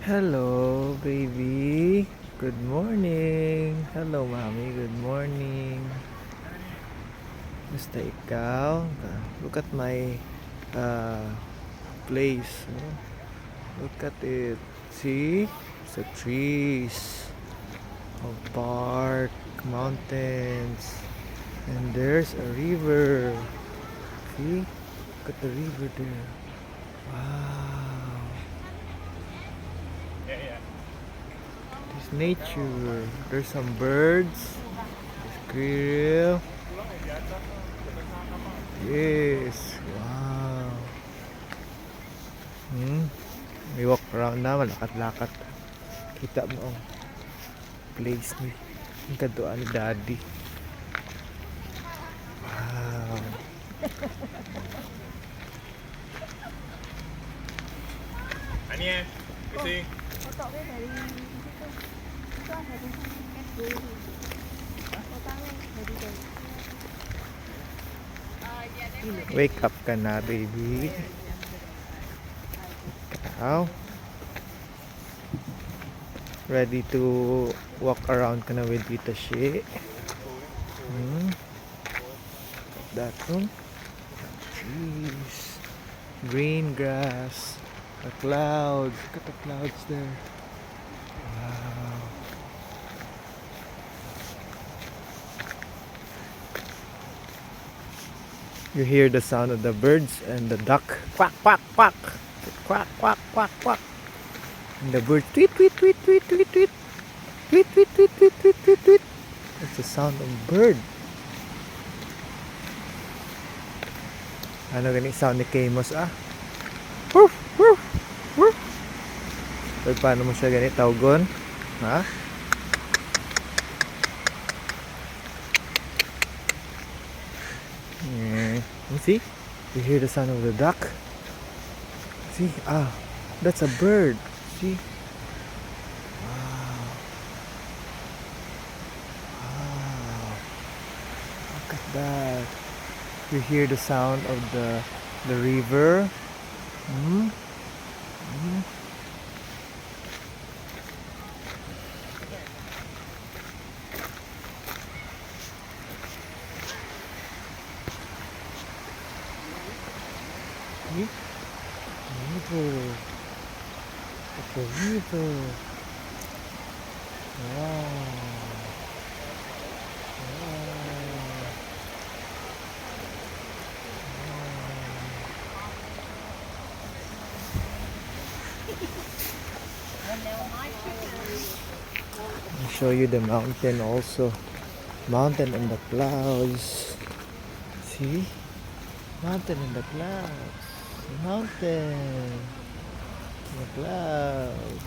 Hello, baby. Good morning. Hello, mommy. Good morning. Basta ikaw? Look at my uh, place. Oh. Look at it. See? It's the trees, a park, mountains, and there's a river. See? Look at the river there. Wow. It's nature. There's some birds. There's grill. Yes. Wow. May walk around na. Malakat-lakat. Kita mo ang place ni. Ang kaduan ni Daddy. Wow. Anh em, cái gì? Cô cậu biết phải đi con phải đi ép dưới thì cô tăng lên phải đi đến Wake up ka na, baby. Ikaw. Ready to walk around ka na with Tita Shi? That one. Trees. Green grass. The clouds. Look at the clouds there. Wow. You hear the sound of the birds and the duck. Quack, quack, quack. Quack, quack, quack, quack. And the bird tweet, tweet, tweet, tweet, tweet, tweet. Tweet, tweet, tweet, tweet, tweet, tweet, tweet. That's the sound of bird. Ano gani sound ni Kamos Woof, woof, woof. So, paano mo siya gani tawgon? Ha? You see? You hear the sound of the duck? See? That's a bird. See? Wow. Wow. Look at that. You hear the sound of the river. Hmm? Hmm? See? River. It's a river. Wow. I'll show you the mountain also. Mountain and the clouds. See? Mountain and the clouds. The mountain. The clouds.